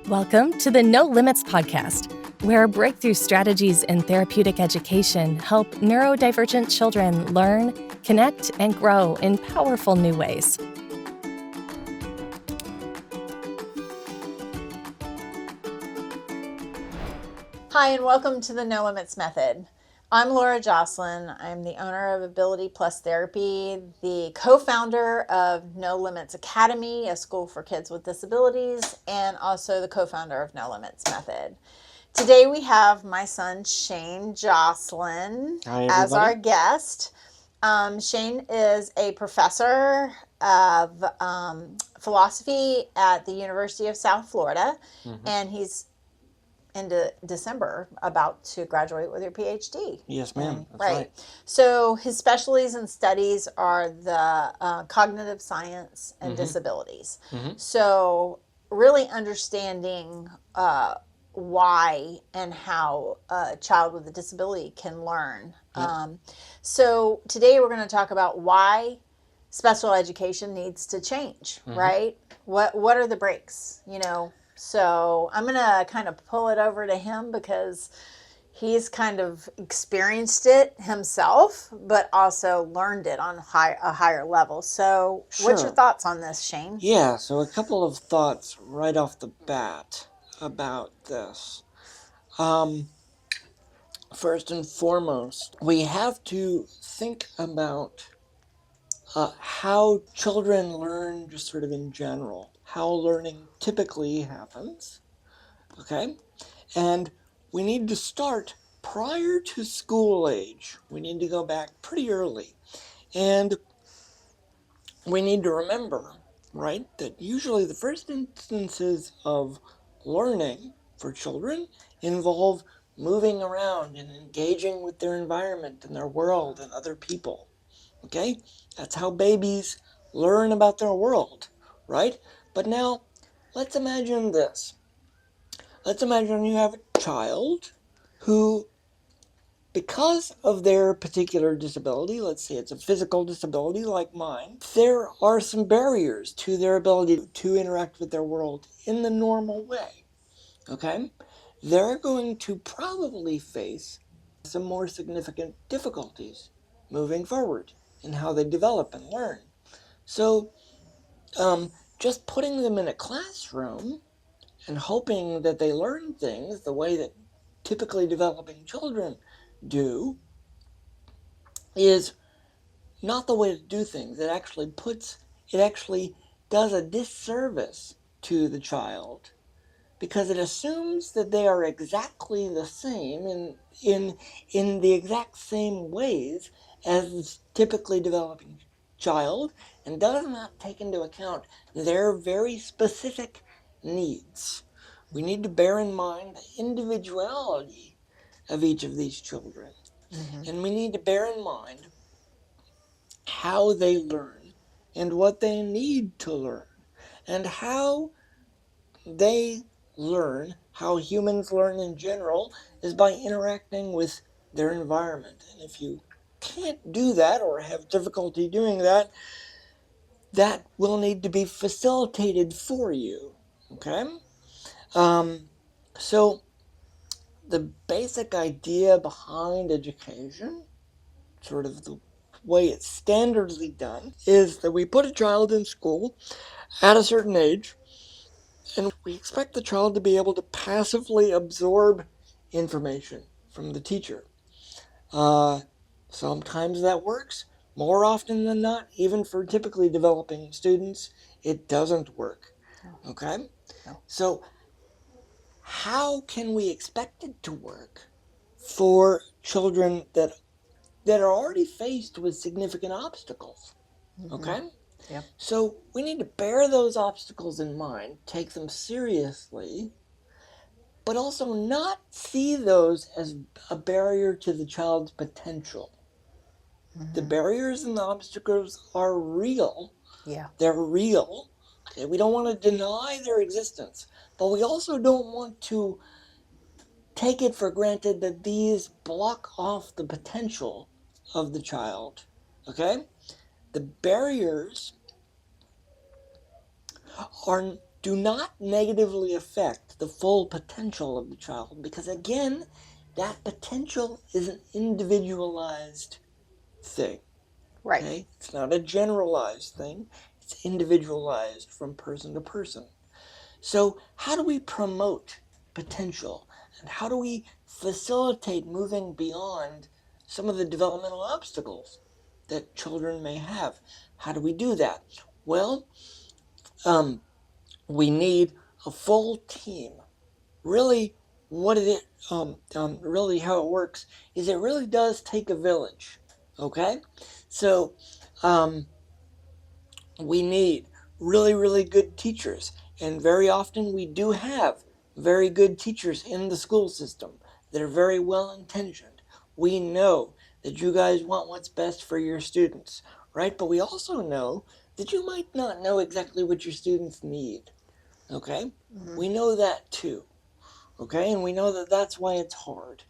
Welcome to the No Limits podcast, where breakthrough strategies in therapeutic education help neurodivergent children learn, connect, and grow in powerful new ways. Hi, and welcome to the No Limits Method. I'm Laura Jocelyn. I'm the owner of Ability Plus Therapy, the co-founder of No Limits Academy, a school for kids with disabilities, and also the co-founder of No Limits Method. Today we have my son Cheyne Jocelyn as our guest. Cheyne is a professor of philosophy at the University of South Florida, and he's into December about to graduate with your PhD. Yes, ma'am. That's right. So his specialties and studies are the cognitive science and disabilities. So really understanding why and how a child with a disability can learn. So today we're going to talk about why special education needs to change, right? What are the breaks, So I'm going to kind of pull it over to him because he's kind of experienced it himself, but also learned it on a higher level. So what's your thoughts on this, Cheyne? Yeah, so a couple of thoughts right off the bat about this. First and foremost, we have to think about how children learn just sort of in general, how learning typically happens, okay? And we need to start prior to school age. We need to go back pretty early. And we need to remember, right, that usually the first instances of learning for children involve moving around and engaging with their environment and their world and other people. Okay? That's how babies learn about their world, right? But now, let's imagine this. Let's imagine you have a child who, because of their particular disability, let's say it's a physical disability like mine, there are some barriers to their ability to interact with their world in the normal way, okay? They're going to probably face some more significant difficulties moving forward in how they develop and learn. So just putting them in a classroom and hoping that they learn things the way that typically developing children do is not the way to do things. It actually does a disservice to the child because it assumes that they are exactly the same in the exact same ways as the typically developing child and does not take into account their very specific needs. We need to bear in mind the individuality of each of these children. And we need to bear in mind how they learn and what they need to learn and how they learn, how humans learn in general, is by interacting with their environment. And if you can't do that or have difficulty doing that, that will need to be facilitated for you, okay? So the basic idea behind education, sort of the way it's standardly done, is that we put a child in school at a certain age, and we expect the child to be able to passively absorb information from the teacher. Sometimes that works. More often than not, even for typically developing students, it doesn't work. Okay? No. So how can we expect it to work for children that are already faced with significant obstacles? Okay? Yep. So we need to bear those obstacles in mind, take them seriously, but also not see those as a barrier to the child's potential. The barriers and the obstacles are real. Yeah. They're real. Okay? We don't want to deny their existence, but we also don't want to take it for granted that these block off the potential of the child. Okay? The barriers do not negatively affect the full potential of the child, because again, that potential is an individualized thing. Right. Okay? It's not a generalized thing. It's individualized from person to person. So how do we promote potential? And how do we facilitate moving beyond some of the developmental obstacles that children may have? How do we do that? Well, we need a full team. Really, really how it works is it really does take a village. Okay? So, we need really, really good teachers. And very often we do have very good teachers in the school system that are very well intentioned. We know that you guys want what's best for your students, right? But we also know that you might not know exactly what your students need. Okay? We know that too. Okay? And we know that that's why it's hard.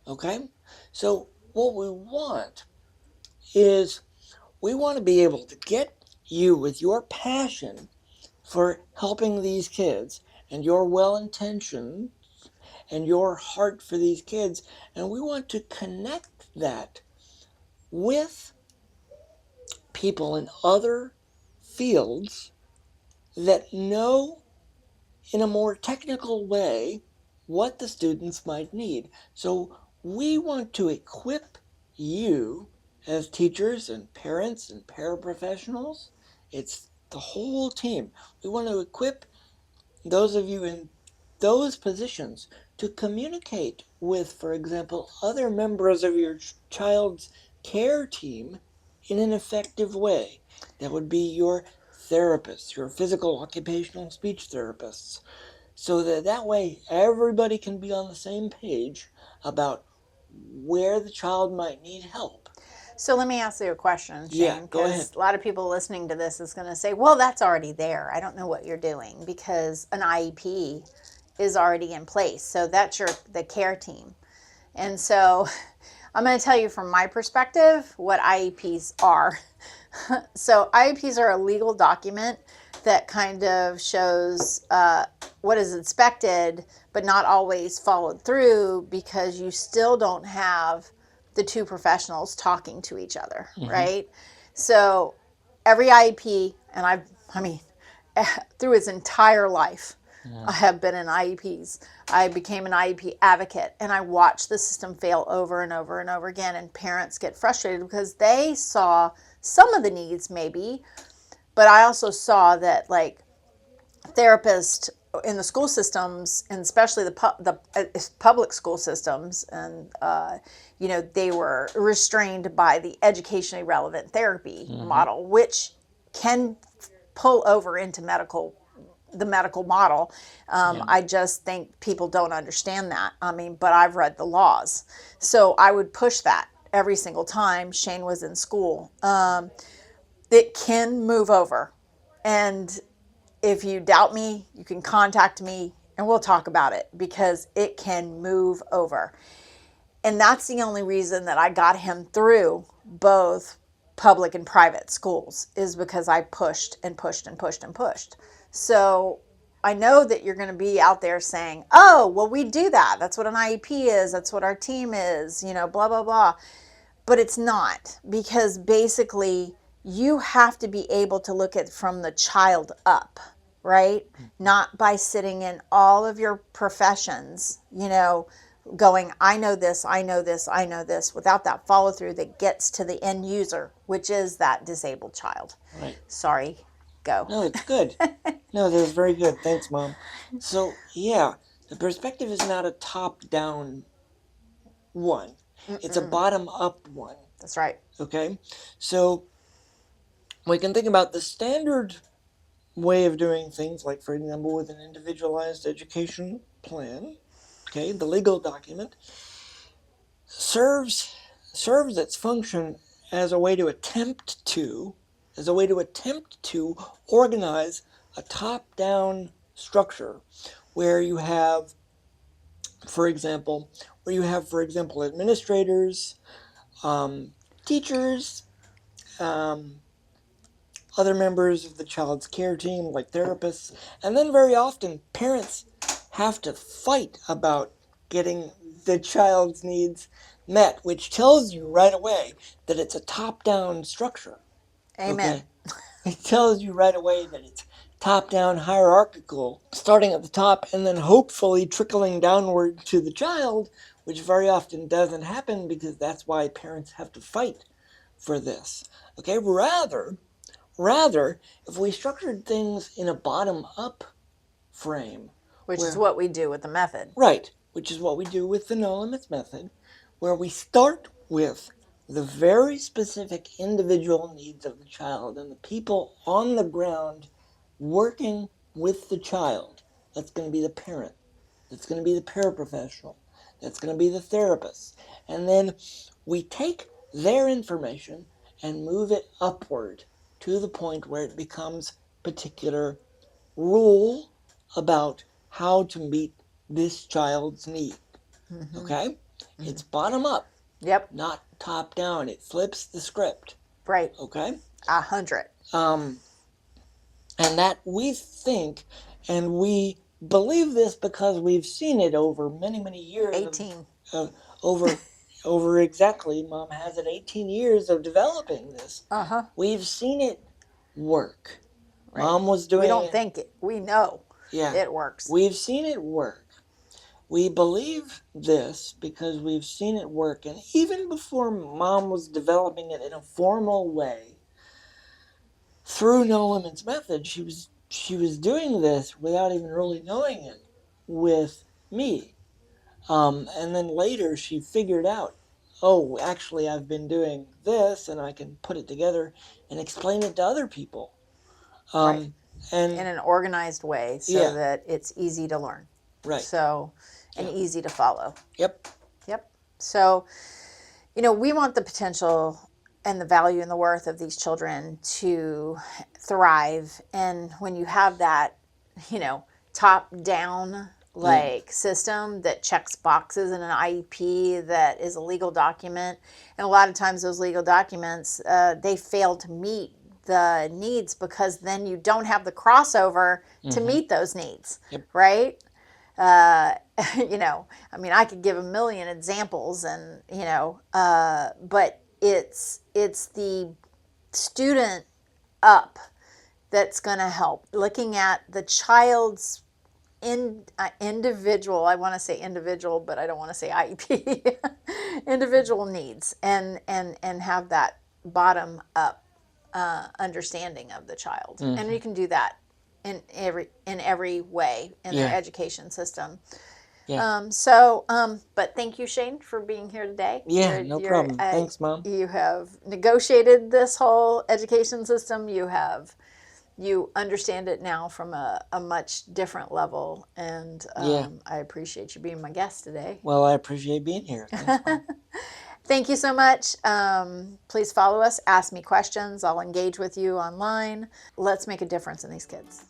Okay? So what we want is we want to be able to get you with your passion for helping these kids and your well intention and your heart for these kids, and we want to connect that with people in other fields that know in a more technical way what the students might need. So we want to equip you as teachers and parents and paraprofessionals. It's the whole team. We want to equip those of you in those positions to communicate with, for example, other members of your child's care team in an effective way. That would be your therapists, your physical occupational speech therapists, so that way everybody can be on the same page about where the child might need help. So let me ask you a question, Yeah, Shane, go ahead. because a lot of people listening to this is going to say, well, that's already there. I don't know what you're doing, because an IEP is already in place. So that's the care team. And so I'm going to tell you from my perspective what IEPs are. So IEPs are a legal document that kind of shows what is expected, but not always followed through, because you still don't have the two professionals talking to each other, right? So every IEP, and I mean, through its entire life, I have been in IEPs. I became an IEP advocate, and I watched the system fail over and over and over again. And parents get frustrated because they saw some of the needs, maybe, but I also saw that, like, therapists in the school systems, and especially the public school systems, and they were restrained by the educationally relevant therapy model, which can pull over into the medical model. I just think people don't understand that. I mean, but I've read the laws, so I would push that every single time Shane was in school. It can move over, and if you doubt me, you can contact me and we'll talk about it, because it can move over. And that's the only reason that I got him through both public and private schools, is because I pushed and pushed and pushed and pushed. So I know that you're going to be out there saying, oh, well, we do that. That's what an IEP is. That's what our team is, blah, blah, blah. But it's not, because basically you have to be able to look at from the child up, right? Not by sitting in all of your professions, going, I know this, I know this, I know this, without that follow through that gets to the end user, which is that disabled child. Right. Sorry, go. No, it's good. No, that was very good. Thanks, Mom. So, yeah, the perspective is not a top-down one. It's a bottom-up one. That's right. Okay? So, we can think about the standard way of doing things, like, for example, with an individualized education plan, okay, the legal document, serves its function as a way to attempt to organize a top-down structure where you have, for example, administrators, teachers, other members of the child's care team, like therapists, and then very often parents have to fight about getting the child's needs met, which tells you right away that it's a top-down structure. Amen. Okay? It tells you right away that it's top-down hierarchical, starting at the top and then hopefully trickling downward to the child, which very often doesn't happen because that's why parents have to fight for this. Okay? Rather, if we structured things in a bottom-up frame, Which is what we do with the method. right, which is what we do with the no limits method, where we start with the very specific individual needs of the child and the people on the ground working with the child. That's going to be the parent. That's going to be the paraprofessional. That's going to be the therapist. And then we take their information and move it upward to the point where it becomes particular rule about how to meet this child's need. Okay? It's bottom up, Yep. not top down. It flips the script. Right. Okay? 100. And that we think, and we believe this because we've seen it over many, many years. 18. Over exactly, Mom has it, 18 years of developing this. Uh-huh. We've seen it work. Right. Mom was doing We don't think it. We know Yeah. it works. We've seen it work. We believe this because we've seen it work. And even before Mom was developing it in a formal way, through No Limits Method, she was doing this without even really knowing it with me. And then later she figured out, oh, actually I've been doing this and I can put it together and explain it to other people. Right. And in an organized way so that it's easy to learn. Right. So, and easy to follow. Yep. Yep. So, we want the potential and the value and the worth of these children to thrive. And when you have that, top down system that checks boxes in an IEP that is a legal document, and a lot of times those legal documents, they fail to meet the needs because then you don't have the crossover to meet those needs, right? I could give a million examples and, but it's the student up that's going to help. Looking at the child's individual, I want to say individual, but I don't want to say IEP, individual needs and have that bottom up understanding of the child. And you can do that in every way in their education system. Yeah. But thank you, Cheyne, for being here today. Yeah, no problem. Thanks, Mom. You have negotiated this whole education system. You understand it now from a much different level, and I appreciate you being my guest today. Well, I appreciate being here. Thanks, Mom. Thank you so much. Please follow us. Ask me questions. I'll engage with you online. Let's make a difference in these kids.